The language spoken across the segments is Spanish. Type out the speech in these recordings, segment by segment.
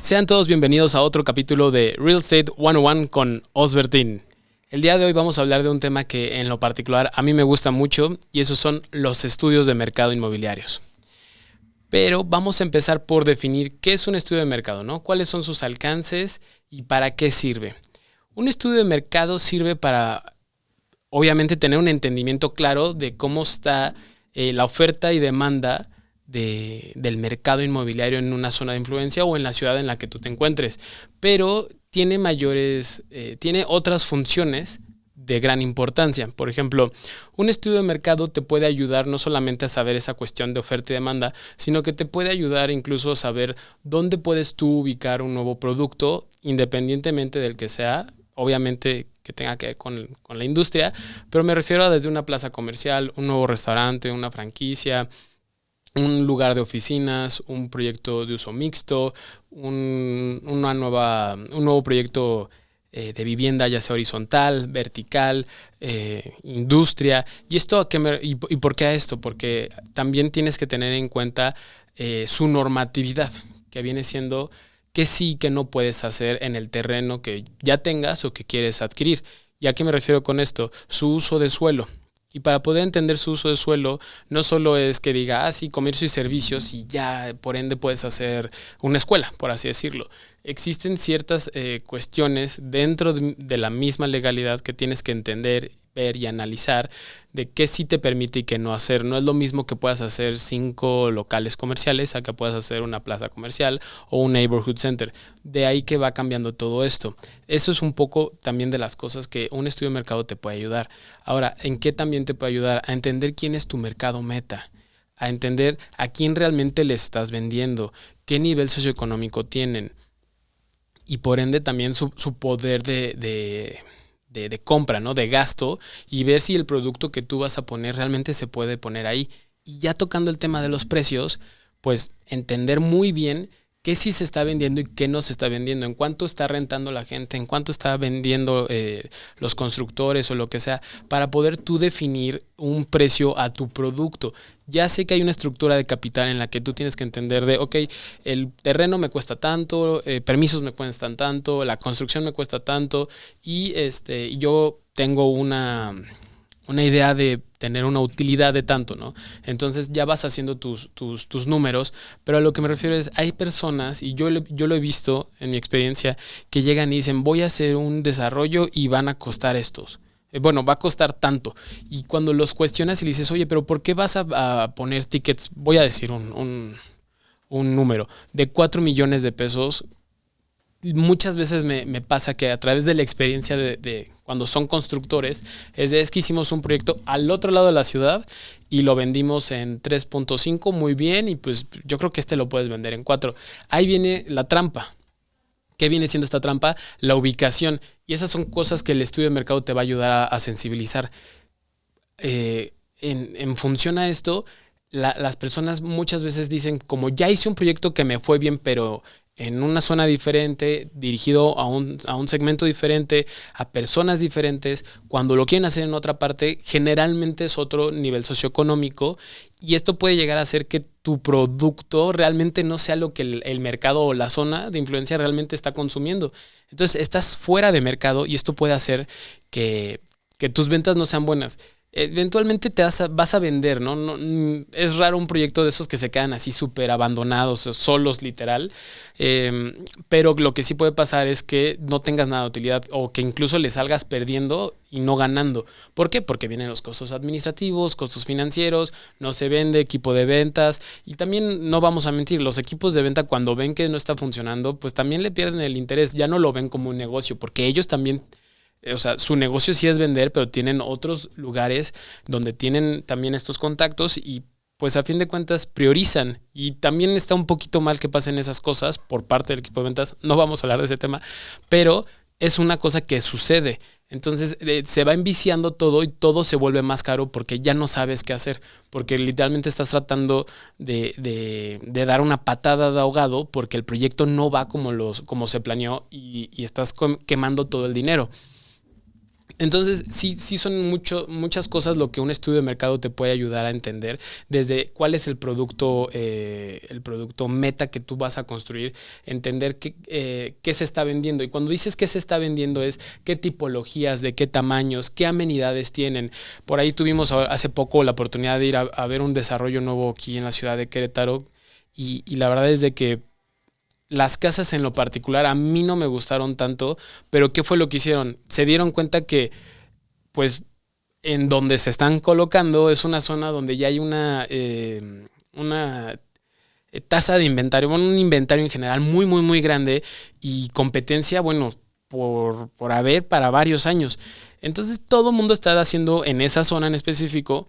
Sean todos bienvenidos a otro capítulo de Real Estate 101 con Osbertín. El día de hoy vamos a hablar de un tema que en lo particular a mí me gusta mucho y esos son los estudios de mercado inmobiliarios. Pero vamos a empezar por definir qué es un estudio de mercado, ¿no? ¿Cuáles son sus alcances y para qué sirve? Un estudio de mercado sirve para, obviamente, tener un entendimiento claro de cómo está la oferta y demanda del mercado inmobiliario en una zona de influencia o en la ciudad en la que tú te encuentres. Pero tiene tiene otras funciones de gran importancia. Por ejemplo, un estudio de mercado te puede ayudar no solamente a saber esa cuestión de oferta y demanda, sino que te puede ayudar incluso a saber dónde puedes tú ubicar un nuevo producto, independientemente del que sea, obviamente que tenga que ver con la industria, pero me refiero a desde una plaza comercial, un nuevo restaurante, una franquicia, un lugar de oficinas, un proyecto de uso mixto, un nuevo proyecto de vivienda, ya sea horizontal, vertical, industria. ¿Y esto y por qué a esto? Porque también tienes que tener en cuenta su normatividad, que viene siendo qué sí y qué no puedes hacer en el terreno que ya tengas o que quieres adquirir. ¿Y a qué me refiero con esto? Su uso de suelo. Y para poder entender su uso de suelo, no solo es que diga, sí, comercio y servicios y ya por ende puedes hacer una escuela, por así decirlo. Existen ciertas cuestiones dentro de la misma legalidad que tienes que entender, ver y analizar de qué sí te permite y qué no hacer. No es lo mismo que puedas hacer 5 locales comerciales a que puedas hacer una plaza comercial o un neighborhood center. De ahí que va cambiando todo esto. Eso es un poco también de las cosas que un estudio de mercado te puede ayudar. Ahora, ¿en qué también te puede ayudar? A entender quién es tu mercado meta, a entender a quién realmente le estás vendiendo, qué nivel socioeconómico tienen y por ende también su poder de compra, ¿no? De gasto, y ver si el producto que tú vas a poner realmente se puede poner ahí. Y ya tocando el tema de los precios, pues entender muy bien qué sí se está vendiendo y qué no se está vendiendo, en cuánto está rentando la gente, en cuánto está vendiendo los constructores o lo que sea, para poder tú definir un precio a tu producto. Ya sé que hay una estructura de capital en la que tú tienes que entender de, ok, el terreno me cuesta tanto, permisos me cuestan tanto, la construcción me cuesta tanto y yo tengo una idea de tener una utilidad de tanto, ¿no? Entonces ya vas haciendo tus números, pero a lo que me refiero es, hay personas, y yo lo he visto en mi experiencia, que llegan y dicen, voy a hacer un desarrollo y van a costar estos. Bueno, va a costar tanto. Y cuando los cuestionas y le dices, oye, pero ¿por qué vas a poner tickets? Voy a decir un número de 4 millones de pesos. Muchas veces me pasa que a través de la experiencia de cuando son constructores, es que hicimos un proyecto al otro lado de la ciudad y lo vendimos en 3.5 muy bien y pues yo creo que lo puedes vender en 4. Ahí viene la trampa. ¿Qué viene siendo esta trampa? La ubicación. Y esas son cosas que el estudio de mercado te va a ayudar a sensibilizar. En función a esto, las personas muchas veces dicen, como ya hice un proyecto que me fue bien, pero en una zona diferente, dirigido a un segmento diferente, a personas diferentes, cuando lo quieren hacer en otra parte, generalmente es otro nivel socioeconómico y esto puede llegar a hacer que tu producto realmente no sea lo que el mercado o la zona de influencia realmente está consumiendo. Entonces estás fuera de mercado y esto puede hacer que tus ventas no sean buenas. Eventualmente vas a vender, ¿no? Es raro un proyecto de esos que se quedan así súper abandonados, solos literal, pero lo que sí puede pasar es que no tengas nada de utilidad o que incluso le salgas perdiendo y no ganando. ¿Por qué? Porque vienen los costos administrativos, costos financieros, no se vende, equipo de ventas y también no vamos a mentir, los equipos de venta cuando ven que no está funcionando, pues también le pierden el interés, ya no lo ven como un negocio porque ellos también... O sea, su negocio sí es vender, pero tienen otros lugares donde tienen también estos contactos y pues a fin de cuentas priorizan. Y también está un poquito mal que pasen esas cosas por parte del equipo de ventas. No vamos a hablar de ese tema, pero es una cosa que sucede. Entonces se va enviciando todo y todo se vuelve más caro porque ya no sabes qué hacer. Porque literalmente estás tratando de dar una patada de ahogado porque el proyecto no va como se planeó y estás quemando todo el dinero. Entonces, sí son muchas cosas lo que un estudio de mercado te puede ayudar a entender, desde cuál es el producto meta que tú vas a construir, entender qué se está vendiendo. Y cuando dices qué se está vendiendo es qué tipologías, de qué tamaños, qué amenidades tienen. Por ahí tuvimos hace poco la oportunidad de ir a ver un desarrollo nuevo aquí en la ciudad de Querétaro y la verdad es de que las casas en lo particular a mí no me gustaron tanto, pero ¿qué fue lo que hicieron? Se dieron cuenta que, pues, en donde se están colocando es una zona donde ya hay una tasa de inventario, bueno, un inventario en general muy, muy, muy grande y competencia, bueno, por haber para varios años. Entonces todo el mundo está haciendo en esa zona en específico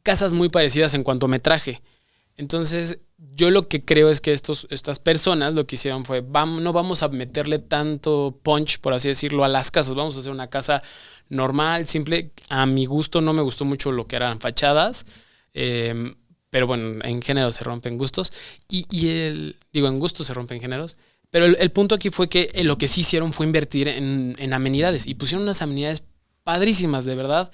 casas muy parecidas en cuanto a metraje. Entonces, yo lo que creo es que estas personas lo que hicieron fue, no vamos a meterle tanto punch, por así decirlo, a las casas. Vamos a hacer una casa normal, simple. A mi gusto no me gustó mucho lo que eran fachadas. Pero bueno, en género se rompen gustos. En gustos se rompen géneros. Pero el punto aquí fue que lo que sí hicieron fue invertir en amenidades. Y pusieron unas amenidades padrísimas, de verdad.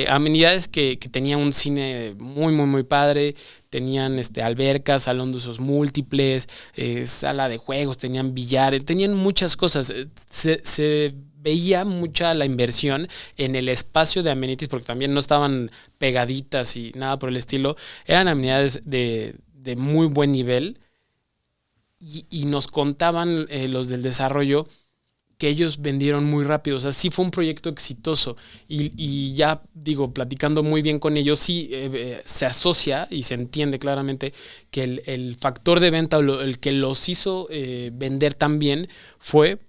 Amenidades que tenían un cine muy, muy, muy padre. Tenían albercas, salón de usos múltiples, sala de juegos, tenían billar, tenían muchas cosas. Se veía mucha la inversión en el espacio de amenities porque también no estaban pegaditas y nada por el estilo. Eran amenidades de muy buen nivel y nos contaban los del desarrollo que ellos vendieron muy rápido. O sea, sí fue un proyecto exitoso. Y ya digo, platicando muy bien con ellos, sí se asocia y se entiende claramente que el factor de venta o el que los hizo vender tan bien fue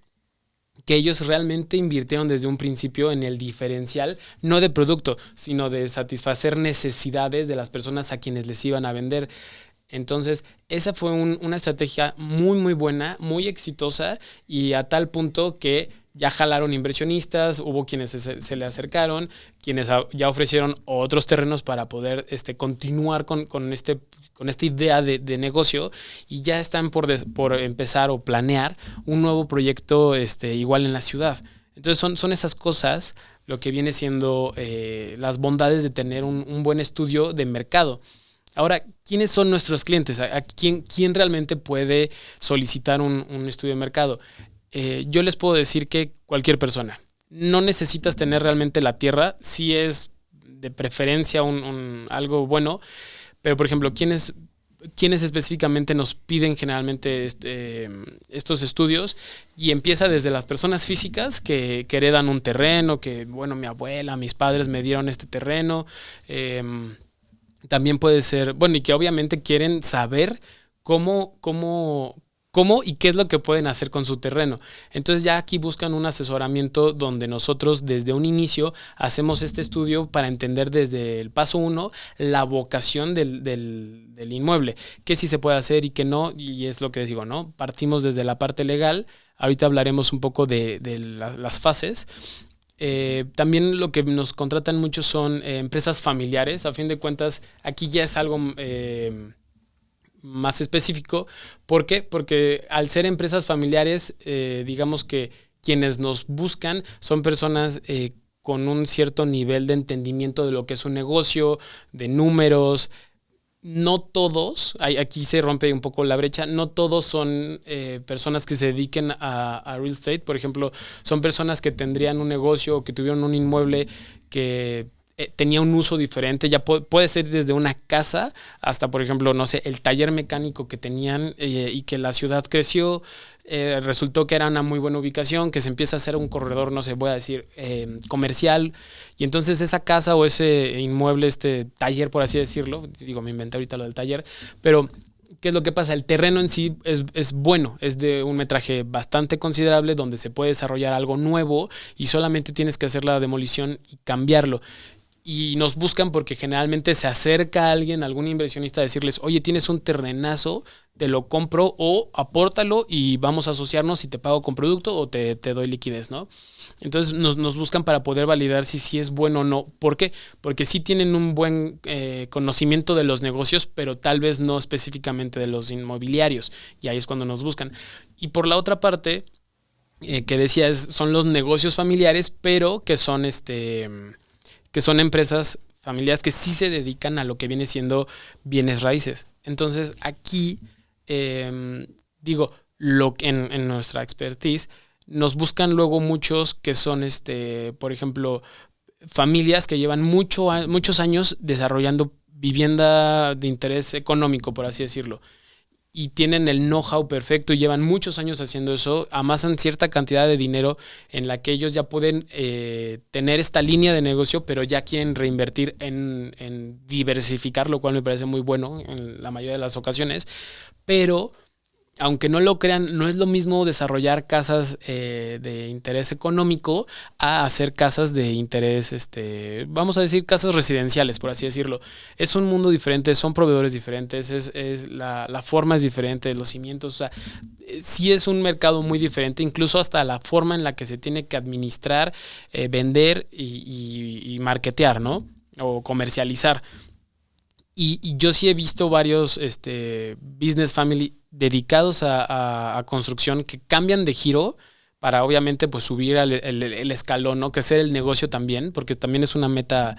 que ellos realmente invirtieron desde un principio en el diferencial, no de producto, sino de satisfacer necesidades de las personas a quienes les iban a vender. Entonces, esa fue una estrategia muy, muy buena, muy exitosa y a tal punto que ya jalaron inversionistas, hubo quienes se le acercaron, quienes ya ofrecieron otros terrenos para poder continuar con esta idea de negocio y ya están por empezar o planear un nuevo proyecto igual en la ciudad. Entonces, son esas cosas lo que viene siendo las bondades de tener un buen estudio de mercado. Ahora, ¿quiénes son nuestros clientes? ¿Quién realmente puede solicitar un estudio de mercado? Yo les puedo decir que cualquier persona. No necesitas tener realmente la tierra, sí es de preferencia algo bueno, pero por ejemplo, ¿quiénes específicamente nos piden generalmente estos estudios? Y empieza desde las personas físicas que heredan un terreno, que bueno, mi abuela, mis padres me dieron este terreno. También puede ser, bueno, y que obviamente quieren saber cómo y qué es lo que pueden hacer con su terreno. Entonces ya aquí buscan un asesoramiento donde nosotros desde un inicio hacemos este estudio para entender desde el paso 1 la vocación del inmueble, qué sí se puede hacer y qué no, y es lo que les digo, ¿no? Partimos desde la parte legal, ahorita hablaremos un poco de las fases. También lo que nos contratan mucho son empresas familiares. A fin de cuentas, aquí ya es algo más específico. ¿Por qué? Porque al ser empresas familiares, digamos que quienes nos buscan son personas con un cierto nivel de entendimiento de lo que es un negocio, de números. No todos, aquí se rompe un poco la brecha, no todos son personas que se dediquen a real estate. Por ejemplo, son personas que tendrían un negocio o que tuvieron un inmueble que tenía un uso diferente. Ya puede ser desde una casa hasta, por ejemplo, no sé, el taller mecánico que tenían y que la ciudad creció. Resultó que era una muy buena ubicación, que se empieza a hacer un corredor, no sé, voy a decir, comercial, y entonces esa casa o ese inmueble, taller, por así decirlo, digo, me inventé ahorita lo del taller, pero ¿qué es lo que pasa? El terreno en sí es bueno, es de un metraje bastante considerable donde se puede desarrollar algo nuevo y solamente tienes que hacer la demolición y cambiarlo. Y nos buscan porque generalmente se acerca a alguien, algún inversionista, a decirles, oye, tienes un terrenazo, te lo compro o apórtalo y vamos a asociarnos y te pago con producto o te doy liquidez, ¿no? Entonces nos buscan para poder validar si sí es bueno o no. ¿Por qué? Porque sí tienen un buen conocimiento de los negocios, pero tal vez no específicamente de los inmobiliarios. Y ahí es cuando nos buscan. Y por la otra parte, que decía son los negocios familiares, pero que son empresas familiares que sí se dedican a lo que viene siendo bienes raíces. Entonces aquí, digo, en nuestra expertise, nos buscan luego muchos que son, por ejemplo, familias que llevan muchos años desarrollando vivienda de interés económico, por así decirlo, y tienen el know-how perfecto y llevan muchos años haciendo eso, amasan cierta cantidad de dinero en la que ellos ya pueden tener esta línea de negocio, pero ya quieren reinvertir en diversificar, lo cual me parece muy bueno en la mayoría de las ocasiones, pero aunque no lo crean, no es lo mismo desarrollar casas de interés económico a hacer casas de interés, vamos a decir, casas residenciales, por así decirlo. Es un mundo diferente, son proveedores diferentes, la forma es diferente, los cimientos, o sea, sí es un mercado muy diferente, incluso hasta la forma en la que se tiene que administrar, vender y marketear, ¿no? O comercializar. Y yo sí he visto varios business family dedicados a construcción que cambian de giro para obviamente pues subir el escalón, ¿no? Crecer el negocio también, porque también es una meta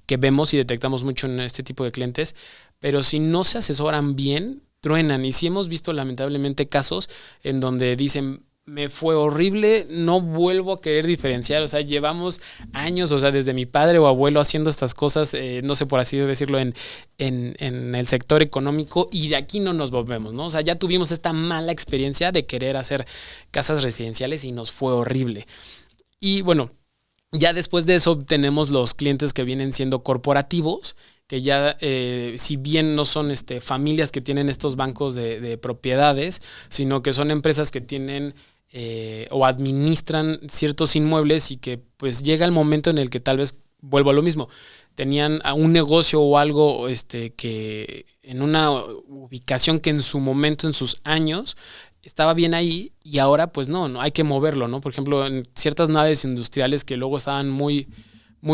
que vemos y detectamos mucho en este tipo de clientes, pero si no se asesoran bien, truenan. Y sí hemos visto lamentablemente casos en donde dicen, me fue horrible, no vuelvo a querer diferenciar, o sea, llevamos años, o sea, desde mi padre o abuelo haciendo estas cosas, no sé por así decirlo, en el sector económico, y de aquí no nos volvemos, ¿no? O sea, ya tuvimos esta mala experiencia de querer hacer casas residenciales y nos fue horrible. Y bueno, ya después de eso tenemos los clientes que vienen siendo corporativos, que ya si bien no son familias que tienen estos bancos de propiedades, sino que son empresas que tienen o administran ciertos inmuebles y que pues llega el momento en el que tal vez vuelvo a lo mismo. Tenían un negocio o algo que en una ubicación que en su momento, en sus años, estaba bien ahí y ahora pues no hay que moverlo, ¿no? Por ejemplo, en ciertas naves industriales que luego estaban muy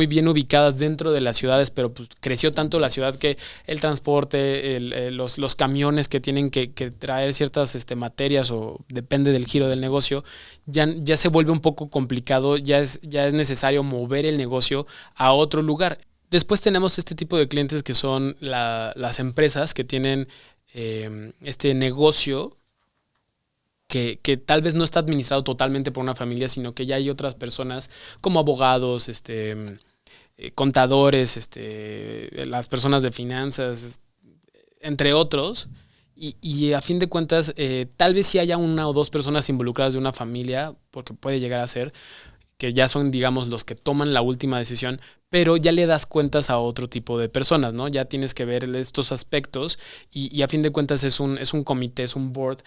bien ubicadas dentro de las ciudades, pero pues creció tanto la ciudad que el transporte, los camiones que tienen que traer ciertas materias o depende del giro del negocio, ya se vuelve un poco complicado, ya es necesario mover el negocio a otro lugar. Después tenemos este tipo de clientes que son las empresas que tienen este negocio que tal vez no está administrado totalmente por una familia, sino que ya hay otras personas como abogados, contadores, las personas de finanzas, entre otros. Y a fin de cuentas, tal vez sí haya una o dos personas involucradas de una familia, porque puede llegar a ser, que ya son, digamos, los que toman la última decisión, pero ya le das cuentas a otro tipo de personas, ¿no? Ya tienes que ver estos aspectos y a fin de cuentas es un comité, es un board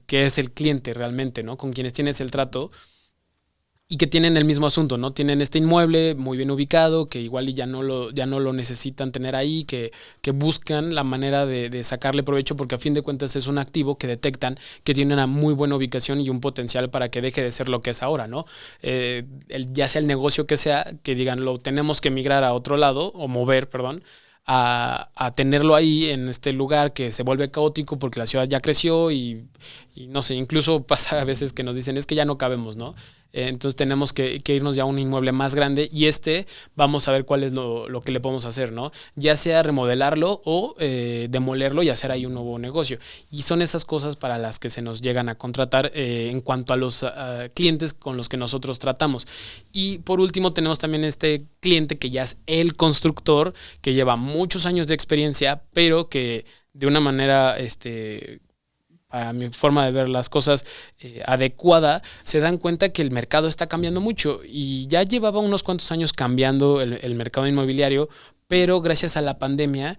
que es el cliente realmente, ¿no? Con quienes tienes el trato y que tienen el mismo asunto, ¿no? Tienen este inmueble muy bien ubicado, que igual y ya no lo necesitan tener ahí, que buscan la manera de sacarle provecho, porque a fin de cuentas es un activo que detectan que tiene una muy buena ubicación y un potencial para que deje de ser lo que es ahora, ¿no? Ya sea el negocio que sea, que digan, lo tenemos que migrar a otro lado, o mover, perdón, a tenerlo ahí en este lugar que se vuelve caótico porque la ciudad ya creció y no sé, incluso pasa a veces que nos dicen es que ya no cabemos, ¿no? Entonces tenemos que irnos ya a un inmueble más grande y vamos a ver cuál es lo que le podemos hacer, ¿no? Ya sea remodelarlo o demolerlo y hacer ahí un nuevo negocio. Y son esas cosas para las que se nos llegan a contratar en cuanto a los clientes con los que nosotros tratamos. Y por último tenemos también este cliente que ya es el constructor, que lleva muchos años de experiencia, pero que de una manera a mi forma de ver las cosas adecuada, se dan cuenta que el mercado está cambiando mucho y ya llevaba unos cuantos años cambiando el mercado inmobiliario, pero gracias a la pandemia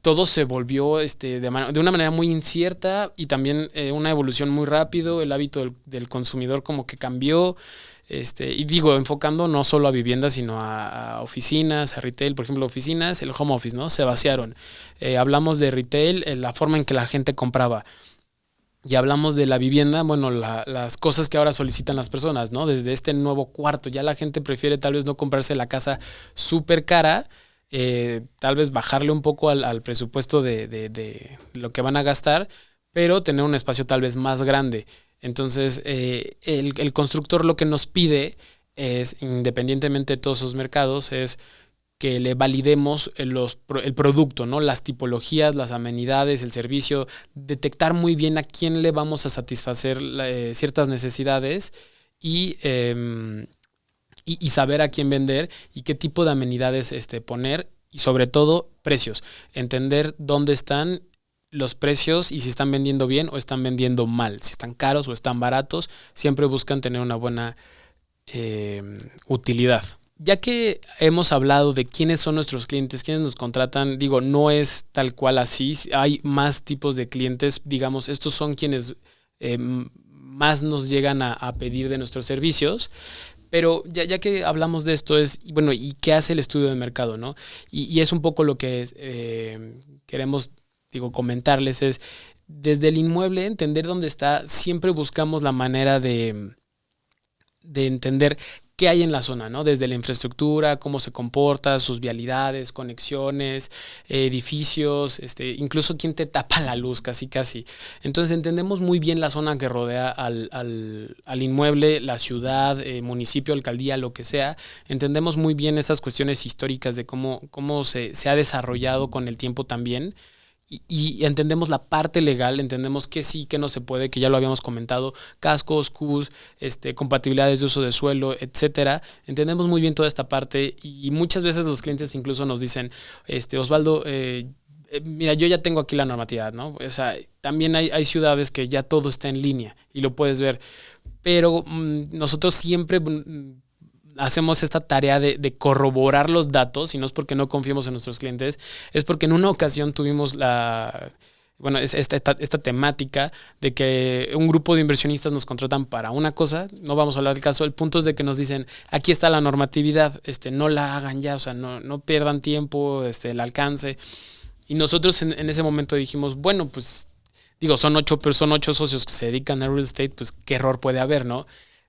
todo se volvió de una manera muy incierta y también una evolución muy rápido, el hábito del consumidor como que cambió. Y digo, enfocando no solo a viviendas, sino a oficinas, a retail, por ejemplo, oficinas, el home office, ¿no? Se vaciaron. Hablamos de retail, la forma en que la gente compraba. Y hablamos de la vivienda, bueno, las cosas que ahora solicitan las personas, ¿no? Desde este nuevo cuarto, ya la gente prefiere tal vez no comprarse la casa súper cara, tal vez bajarle un poco al presupuesto de lo que van a gastar, pero tener un espacio tal vez más grande. Entonces, el constructor lo que nos pide es, independientemente de todos esos mercados, es que le validemos el producto, ¿no? Las tipologías, las amenidades, el servicio, detectar muy bien a quién le vamos a satisfacer ciertas necesidades y saber a quién vender y qué tipo de amenidades poner y sobre todo precios. Entender dónde están los precios y si están vendiendo bien o están vendiendo mal, si están caros o están baratos, siempre buscan tener una buena utilidad. Ya que hemos hablado de quiénes son nuestros clientes, quiénes nos contratan, digo, no es tal cual así, hay más tipos de clientes, digamos, estos son quienes más nos llegan a pedir de nuestros servicios, pero ya que hablamos de esto es, bueno, ¿y qué hace el estudio de mercado, no? Y es un poco lo que queremos, comentarles, es desde el inmueble, entender dónde está, siempre buscamos la manera de entender qué hay en la zona, ¿no? Desde la infraestructura, cómo se comporta, sus vialidades, conexiones, edificios, incluso quién te tapa la luz, casi. Entonces entendemos muy bien la zona que rodea al inmueble, la ciudad, municipio, alcaldía, lo que sea. Entendemos muy bien esas cuestiones históricas de cómo se ha desarrollado con el tiempo también. Y entendemos la parte legal, entendemos que sí, que no se puede, que ya lo habíamos comentado, cascos, CUS, compatibilidades de uso de suelo, etcétera. Entendemos muy bien toda esta parte y muchas veces los clientes incluso nos dicen, Osvaldo, mira, yo ya tengo aquí la normatividad, ¿no? O sea, también hay ciudades que ya todo está en línea y lo puedes ver, pero nosotros siempre hacemos esta tarea de corroborar los datos, y no es porque no confiemos en nuestros clientes, es porque en una ocasión tuvimos esta temática de que un grupo de inversionistas nos contratan para una cosa, no vamos a hablar del caso, el punto es de que nos dicen, aquí está la normatividad, no la hagan ya, o sea, no pierdan tiempo, el alcance, y nosotros en ese momento dijimos, bueno, pues, son 8 socios que se dedican a real estate, pues, ¿qué error puede haber, no?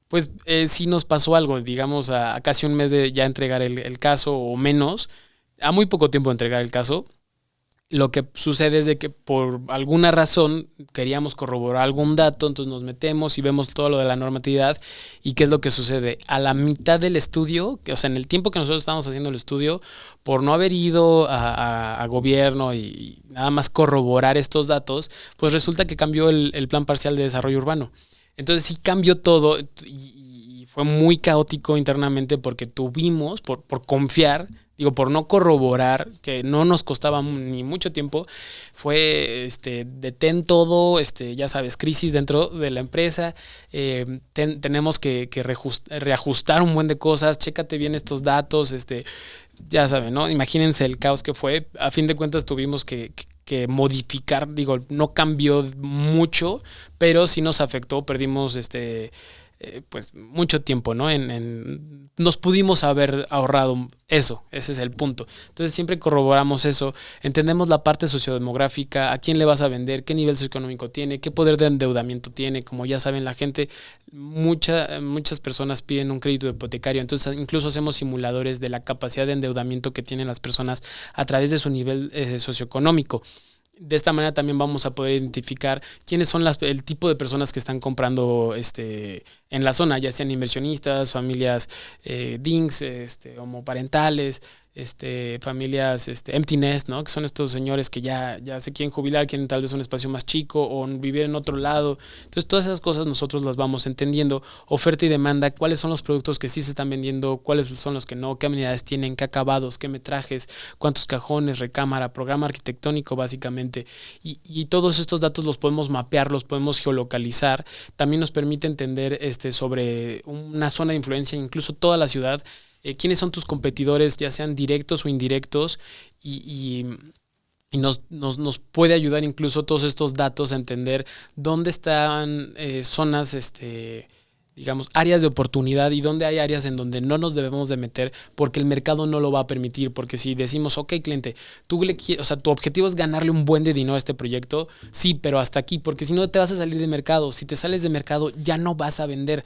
Pues sí nos pasó algo, digamos, a casi un mes de ya entregar el caso o menos, a muy poco tiempo de entregar el caso. Lo que sucede es de que por alguna razón queríamos corroborar algún dato, entonces nos metemos y vemos todo lo de la normatividad. ¿Y qué es lo que sucede? A la mitad del estudio, en el tiempo que nosotros estábamos haciendo el estudio, por no haber ido a gobierno y nada más corroborar estos datos, pues resulta que cambió el plan parcial de desarrollo urbano. Entonces sí cambió todo y fue muy caótico internamente porque tuvimos, por confiar, por no corroborar, que no nos costaba ni mucho tiempo, fue detén todo, ya sabes, crisis dentro de la empresa, tenemos que reajustar un buen de cosas, chécate bien estos datos, ya saben, ¿no? Imagínense el caos que fue. A fin de cuentas tuvimos que modificar, no cambió mucho, pero sí nos afectó, perdimos pues mucho tiempo, ¿no? Nos pudimos haber ahorrado eso, ese es el punto. Entonces siempre corroboramos eso, entendemos la parte sociodemográfica, a quién le vas a vender, qué nivel socioeconómico tiene, qué poder de endeudamiento tiene. Como ya saben la gente, muchas personas piden un crédito hipotecario, entonces incluso hacemos simuladores de la capacidad de endeudamiento que tienen las personas a través de su nivel socioeconómico. De esta manera también vamos a poder identificar quiénes son el tipo de personas que están comprando en la zona, ya sean inversionistas, familias DINGs, homoparentales, familias empty nest, ¿no? Que son estos señores que ya se quieren jubilar, quieren tal vez un espacio más chico o vivir en otro lado. Entonces todas esas cosas nosotros las vamos entendiendo, oferta y demanda, cuáles son los productos que sí se están vendiendo, cuáles son los que no, qué amenidades tienen, qué acabados, qué metrajes, cuántos cajones, recámara, programa arquitectónico básicamente, y todos estos datos los podemos mapear, los podemos geolocalizar. También nos permite entender sobre una zona de influencia, incluso toda la ciudad, quiénes son tus competidores, ya sean directos o indirectos, y nos puede ayudar incluso todos estos datos a entender dónde están zonas, digamos, áreas de oportunidad y dónde hay áreas en donde no nos debemos de meter porque el mercado no lo va a permitir. Porque si decimos, ok, cliente, tu objetivo es ganarle un buen de dinero a este proyecto, sí, pero hasta aquí, porque si no te vas a salir de mercado. Si te sales de mercado ya no vas a vender,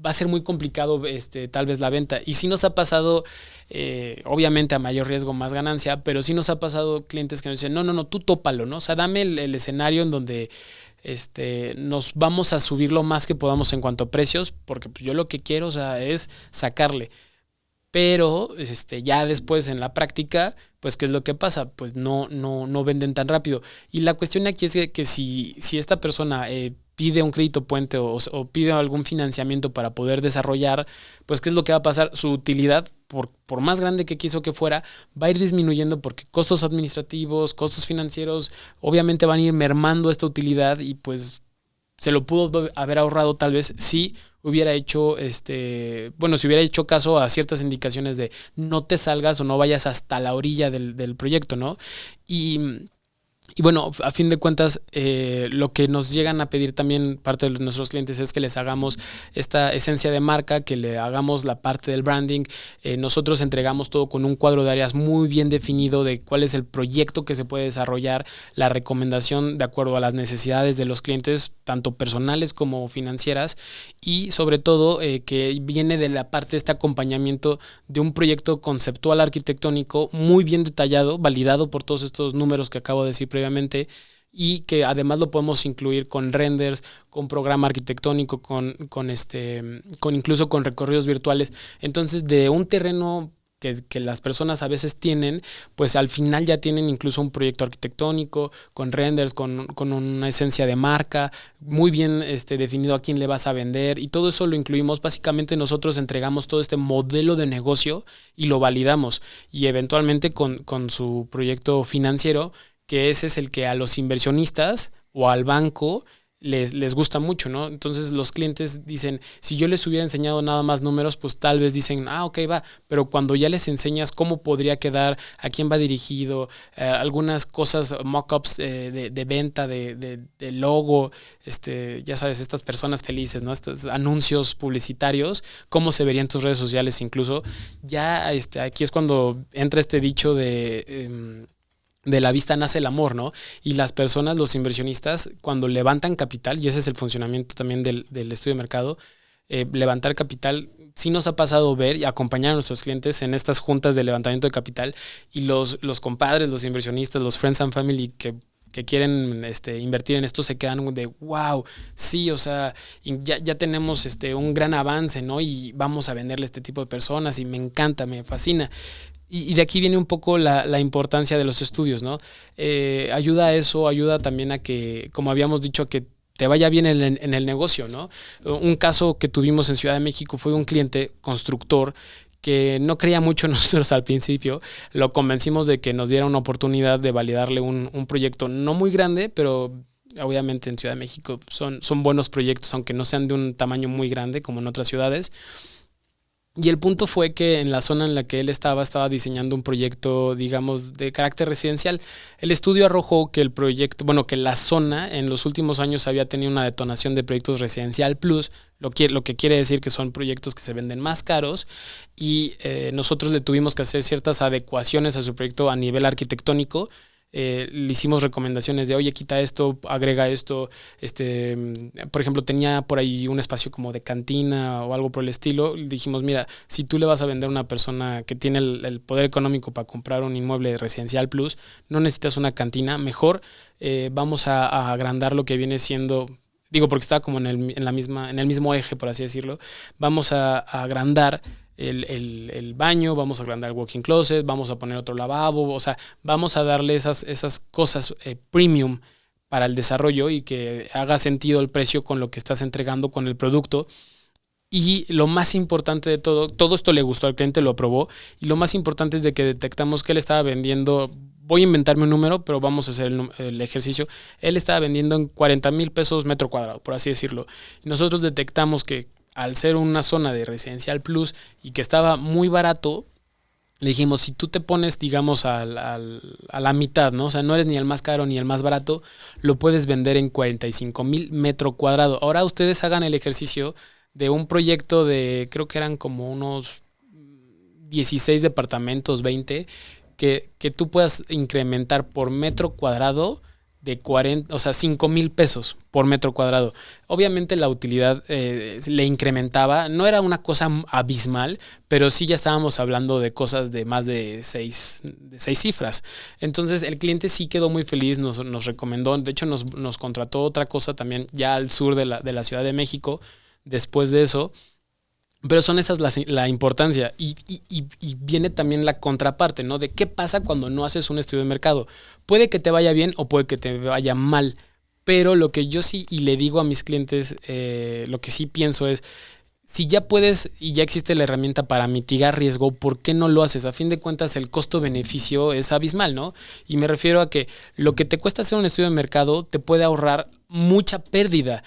va a ser muy complicado tal vez la venta. Y sí nos ha pasado, obviamente a mayor riesgo más ganancia, pero sí nos ha pasado clientes que nos dicen, no, tú tópalo, ¿no? O sea, dame el escenario en donde nos vamos a subir lo más que podamos en cuanto a precios, porque pues, yo lo que quiero, o sea, es sacarle. Pero ya después en la práctica, pues ¿qué es lo que pasa? Pues no venden tan rápido. Y la cuestión aquí es que si esta persona pide un crédito puente o pide algún financiamiento para poder desarrollar, pues ¿qué es lo que va a pasar? Su utilidad, por más grande que quiso que fuera, va a ir disminuyendo porque costos administrativos, costos financieros, obviamente van a ir mermando esta utilidad y pues se lo pudo haber ahorrado tal vez si hubiera hecho si hubiera hecho caso a ciertas indicaciones de no te salgas o no vayas hasta la orilla del proyecto, ¿no? Y bueno, a fin de cuentas, lo que nos llegan a pedir también parte de nuestros clientes es que les hagamos esta esencia de marca, que le hagamos la parte del branding. Nosotros entregamos todo con un cuadro de áreas muy bien definido de cuál es el proyecto que se puede desarrollar, la recomendación de acuerdo a las necesidades de los clientes, tanto personales como financieras, y sobre todo que viene de la parte de este acompañamiento de un proyecto conceptual arquitectónico muy bien detallado, validado por todos estos números que acabo de decir previamente, y que además lo podemos incluir con renders, con programa arquitectónico, con incluso con recorridos virtuales. Entonces, de un terreno que las personas a veces tienen, pues al final ya tienen incluso un proyecto arquitectónico, con renders, con una esencia de marca, muy bien definido a quién le vas a vender, y todo eso lo incluimos. Básicamente nosotros entregamos todo este modelo de negocio y lo validamos, y eventualmente con su proyecto financiero, que ese es el que a los inversionistas o al banco les gusta mucho, ¿no? Entonces los clientes dicen, si yo les hubiera enseñado nada más números, pues tal vez dicen, ok, va, pero cuando ya les enseñas cómo podría quedar, a quién va dirigido, algunas cosas, mock-ups de venta, de logo, ya sabes, estas personas felices, ¿no? Estos anuncios publicitarios, cómo se verían tus redes sociales incluso, ya aquí es cuando entra este dicho de la vista nace el amor, ¿no? Y las personas, los inversionistas, cuando levantan capital, y ese es el funcionamiento también del estudio de mercado, levantar capital, sí nos ha pasado ver y acompañar a nuestros clientes en estas juntas de levantamiento de capital, y los compadres, los inversionistas, los friends and family que quieren invertir en esto se quedan de wow, sí, o sea, ya tenemos un gran avance, ¿no? Y vamos a venderle a este tipo de personas y me encanta, me fascina. Y de aquí viene un poco la importancia de los estudios, ¿no? Ayuda a eso, ayuda también a que, como habíamos dicho, a que te vaya bien en el negocio, ¿no? Un caso que tuvimos en Ciudad de México fue de un cliente constructor que no creía mucho en nosotros al principio. Lo convencimos de que nos diera una oportunidad de validarle un proyecto no muy grande, pero obviamente en Ciudad de México son buenos proyectos, aunque no sean de un tamaño muy grande como en otras ciudades. Y el punto fue que en la zona en la que él estaba diseñando un proyecto, digamos, de carácter residencial. El estudio arrojó que que la zona en los últimos años había tenido una detonación de proyectos residencial plus, lo que quiere decir que son proyectos que se venden más caros, y nosotros le tuvimos que hacer ciertas adecuaciones a su proyecto a nivel arquitectónico. Le hicimos recomendaciones de, oye, quita esto, agrega esto, por ejemplo, tenía por ahí un espacio como de cantina o algo por el estilo. Le dijimos, mira, si tú le vas a vender a una persona que tiene el poder económico para comprar un inmueble residencial plus, no necesitas una cantina, mejor vamos a agrandar lo que viene siendo, digo, porque está como en el mismo eje, por así decirlo, vamos a agrandar el baño, vamos a agrandar el walk-in closet, vamos a poner otro lavabo, o sea, vamos a darle esas cosas premium para el desarrollo y que haga sentido el precio con lo que estás entregando con el producto. Y lo más importante de todo esto le gustó al cliente, lo aprobó, y lo más importante es de que detectamos que él estaba vendiendo, voy a inventarme un número, pero vamos a hacer el ejercicio, él estaba vendiendo en 40,000 pesos metro cuadrado, por así decirlo. Y nosotros detectamos que al ser una zona de residencial plus y que estaba muy barato, le dijimos, si tú te pones, digamos, a la mitad, ¿no? O sea, no eres ni el más caro ni el más barato, lo puedes vender en 45,000 metro cuadrado. Ahora ustedes hagan el ejercicio de un proyecto de, creo que eran como unos 16 departamentos, 20, que tú puedas incrementar por metro cuadrado de 40, o sea, 5,000 pesos por metro cuadrado. Obviamente la utilidad le incrementaba, no era una cosa abismal, pero sí ya estábamos hablando de cosas de más de seis cifras. Entonces el cliente sí quedó muy feliz, nos recomendó, de hecho nos contrató otra cosa también ya al sur de la Ciudad de México después de eso. Pero son esas la importancia y viene también la contraparte, ¿no? De qué pasa cuando no haces un estudio de mercado. Puede que te vaya bien o puede que te vaya mal, pero lo que yo sí y le digo a mis clientes, lo que sí pienso es, si ya puedes y ya existe la herramienta para mitigar riesgo, ¿por qué no lo haces? A fin de cuentas, el costo-beneficio es abismal, ¿no? Y me refiero a que lo que te cuesta hacer un estudio de mercado te puede ahorrar mucha pérdida.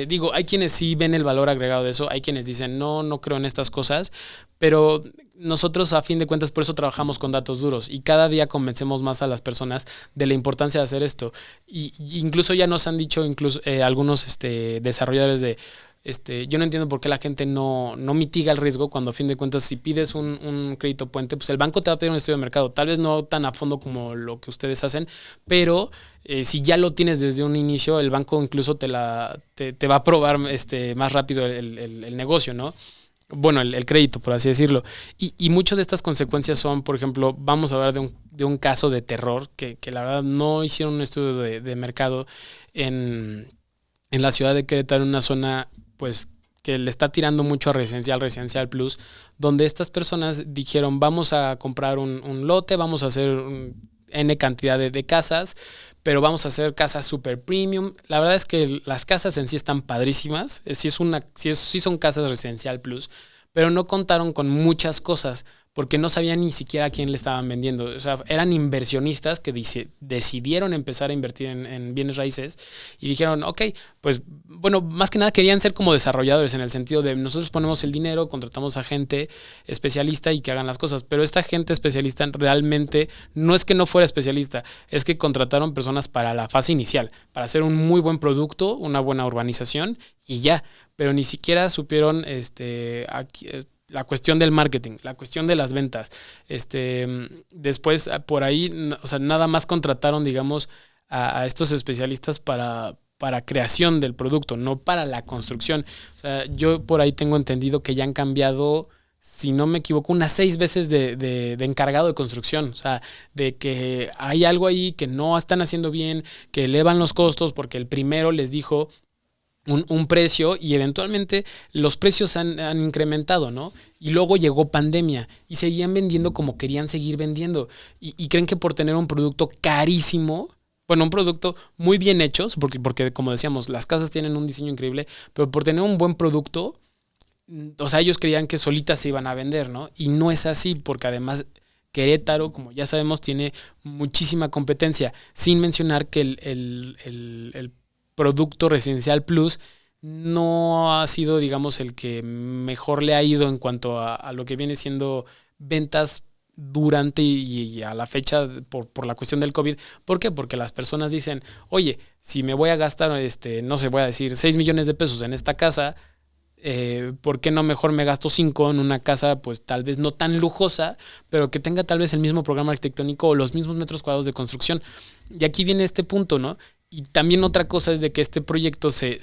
Digo, hay quienes sí ven el valor agregado de eso, hay quienes dicen, no creo en estas cosas, pero nosotros a fin de cuentas por eso trabajamos con datos duros y cada día convencemos más a las personas de la importancia de hacer esto. Y incluso ya nos han dicho algunos desarrolladores de yo no entiendo por qué la gente no mitiga el riesgo cuando a fin de cuentas si pides un crédito puente, pues el banco te va a pedir un estudio de mercado, tal vez no tan a fondo como lo que ustedes hacen, pero si ya lo tienes desde un inicio, el banco incluso te va a aprobar más rápido el negocio, ¿no? Bueno, el crédito, por así decirlo. Y muchas de estas consecuencias son, por ejemplo, vamos a hablar de un caso de terror que la verdad no hicieron un estudio de mercado en la ciudad de Querétaro, en una zona pues que le está tirando mucho a Residencial Plus, donde estas personas dijeron vamos a comprar un lote, vamos a hacer N cantidad de casas, pero vamos a hacer casas super premium. La verdad es que las casas en sí están padrísimas, sí son casas Residencial Plus, pero no contaron con muchas cosas porque no sabían ni siquiera a quién le estaban vendiendo. O sea, eran inversionistas que decidieron empezar a invertir en bienes raíces y dijeron, ok, pues bueno, más que nada querían ser como desarrolladores en el sentido de nosotros ponemos el dinero, contratamos a gente especialista y que hagan las cosas, pero esta gente especialista realmente no es que no fuera especialista, es que contrataron personas para la fase inicial, para hacer un muy buen producto, una buena urbanización y ya, pero ni siquiera supieron la cuestión del marketing, la cuestión de las ventas. Después, por ahí, o sea, nada más contrataron, digamos, a estos especialistas para creación del producto, no para la construcción. O sea, yo por ahí tengo entendido que ya han cambiado, si no me equivoco, unas 6 veces de encargado de construcción. O sea, de que hay algo ahí que no están haciendo bien, que elevan los costos porque el primero les dijo un precio y eventualmente los precios han incrementado, ¿no? Y luego llegó pandemia y seguían vendiendo como querían seguir vendiendo y creen que por tener un producto carísimo, bueno, un producto muy bien hecho, porque como decíamos, las casas tienen un diseño increíble, pero por tener un buen producto, o sea, ellos creían que solitas se iban a vender, ¿no? Y no es así, porque además Querétaro, como ya sabemos, tiene muchísima competencia, sin mencionar que el producto Residencial Plus no ha sido, digamos, el que mejor le ha ido en cuanto a lo que viene siendo ventas durante y a la fecha por la cuestión del COVID. ¿Por qué? Porque las personas dicen, oye, si me voy a gastar, no sé, voy a decir 6 millones de pesos en esta casa, ¿por qué no mejor me gasto 5 en una casa pues tal vez no tan lujosa, pero que tenga tal vez el mismo programa arquitectónico o los mismos metros cuadrados de construcción? Y aquí viene este punto, ¿no? Y también otra cosa es de que este proyecto se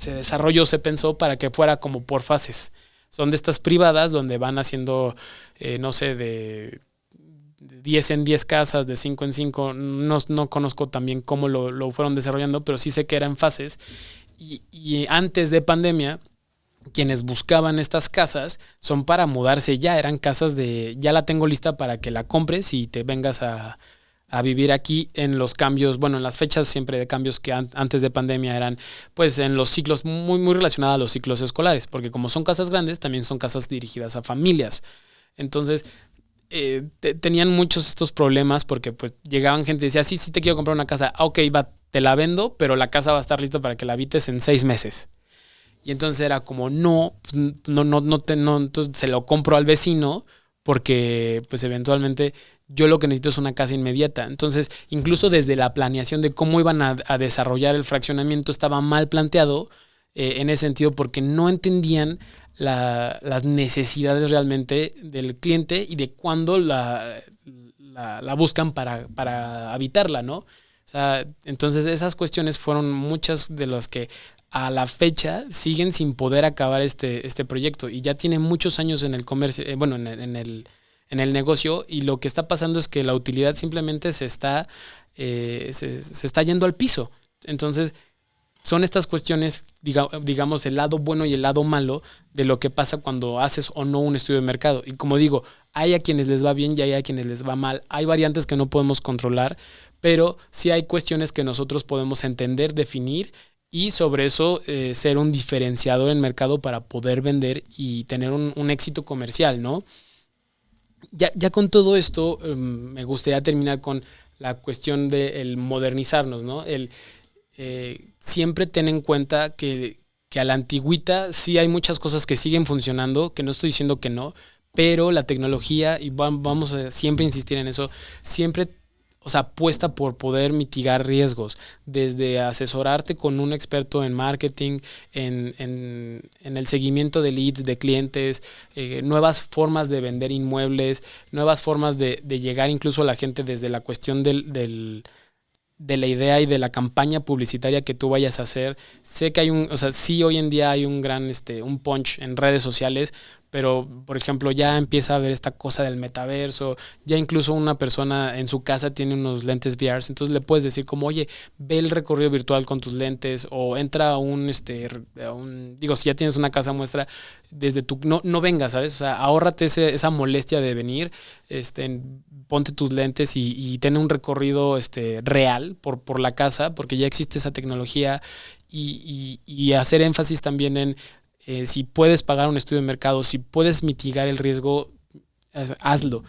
desarrolló, se pensó para que fuera como por fases. Son de estas privadas donde van haciendo, no sé, de 10 en 10 casas, de 5 en 5. No conozco también cómo lo fueron desarrollando, pero sí sé que eran fases. Y antes de pandemia, quienes buscaban estas casas son para mudarse ya. Eran casas ya la tengo lista para que la compres y te vengas a vivir aquí en los cambios, bueno, en las fechas siempre de cambios que antes de pandemia eran pues en los ciclos muy, muy relacionados a los ciclos escolares, porque como son casas grandes, también son casas dirigidas a familias. Entonces, tenían muchos estos problemas porque pues llegaban gente y decía, sí, te quiero comprar una casa, ok, te la vendo, pero la casa va a estar lista para que la habites en 6 meses. Y entonces era como, no, entonces se lo compro al vecino porque pues eventualmente yo lo que necesito es una casa inmediata. Entonces, incluso desde la planeación de cómo iban a desarrollar el fraccionamiento estaba mal planteado en ese sentido porque no entendían las necesidades realmente del cliente y de cuándo la buscan para habitarla, ¿no? O sea, entonces esas cuestiones fueron muchas de las que a la fecha siguen sin poder acabar este proyecto, y ya tiene muchos años en el comercio, en el negocio, y lo que está pasando es que la utilidad simplemente se está yendo al piso. Entonces, son estas cuestiones, digamos, el lado bueno y el lado malo de lo que pasa cuando haces o no un estudio de mercado. Y como digo, hay a quienes les va bien y hay a quienes les va mal. Hay variantes que no podemos controlar, pero sí hay cuestiones que nosotros podemos entender, definir, y sobre eso ser un diferenciador en mercado para poder vender y tener un éxito comercial, ¿no? Ya con todo esto, me gustaría terminar con la cuestión del modernizarnos, ¿no? Siempre ten en cuenta que a la antigüita sí hay muchas cosas que siguen funcionando, que no estoy diciendo que no, pero la tecnología, y vamos a siempre insistir en eso, siempre, o sea, apuesta por poder mitigar riesgos, desde asesorarte con un experto en marketing, en el seguimiento de leads, de clientes, nuevas formas de vender inmuebles, nuevas formas de llegar incluso a la gente desde la cuestión de la idea y de la campaña publicitaria que tú vayas a hacer. Sé que sí, hoy en día hay un gran, un punch en redes sociales, pero, por ejemplo, ya empieza a haber esta cosa del metaverso, ya incluso una persona en su casa tiene unos lentes VR, entonces le puedes decir como, oye, ve el recorrido virtual con tus lentes, o entra a digo, si ya tienes una casa muestra, desde no vengas, ¿sabes? O sea, ahórrate esa molestia de venir, ponte tus lentes y ten un recorrido real por la casa, porque ya existe esa tecnología, y hacer énfasis también en si puedes pagar un estudio de mercado, si puedes mitigar el riesgo, hazlo.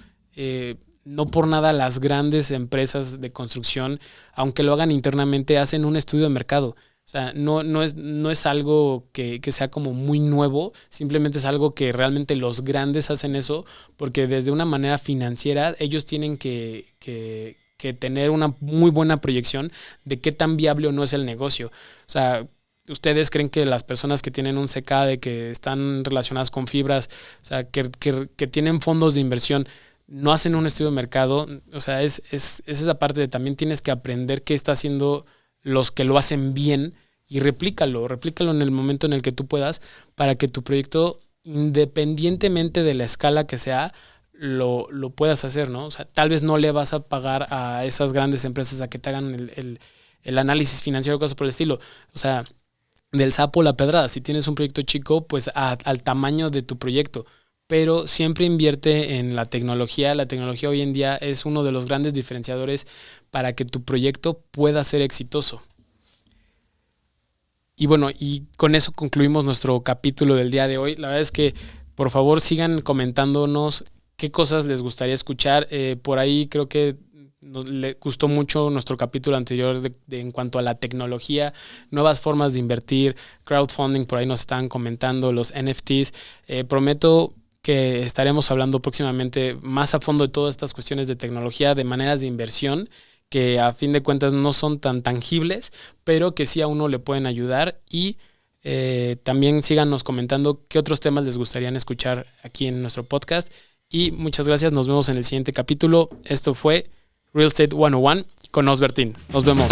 No por nada las grandes empresas de construcción, aunque lo hagan internamente, hacen un estudio de mercado. O sea, no es algo que sea como muy nuevo, simplemente es algo que realmente los grandes hacen eso, porque desde una manera financiera ellos tienen que tener una muy buena proyección de qué tan viable o no es el negocio. O sea, ¿ustedes creen que las personas que tienen un CK, que están relacionadas con fibras, o sea, que tienen fondos de inversión, no hacen un estudio de mercado? O sea, es esa parte de también tienes que aprender qué está haciendo los que lo hacen bien, y replícalo en el momento en el que tú puedas, para que tu proyecto, independientemente de la escala que sea, lo puedas hacer, ¿no? O sea, tal vez no le vas a pagar a esas grandes empresas a que te hagan el análisis financiero o cosas por el estilo. O sea, del sapo la pedrada. Si tienes un proyecto chico, pues al tamaño de tu proyecto. Pero siempre invierte en la tecnología. La tecnología hoy en día es uno de los grandes diferenciadores para que tu proyecto pueda ser exitoso. Y bueno, y con eso concluimos nuestro capítulo del día de hoy. La verdad es que, por favor, sigan comentándonos qué cosas les gustaría escuchar. Por ahí creo que le gustó mucho nuestro capítulo anterior en cuanto a la tecnología, nuevas formas de invertir, crowdfunding, por ahí nos están comentando, los NFTs. Prometo que estaremos hablando próximamente más a fondo de todas estas cuestiones de tecnología, de maneras de inversión, que a fin de cuentas no son tan tangibles, pero que sí a uno le pueden ayudar. Y también síganos comentando qué otros temas les gustaría escuchar aquí en nuestro podcast. Y muchas gracias, nos vemos en el siguiente capítulo. Esto fue Real Estate 101 con Osbertín. Nos vemos.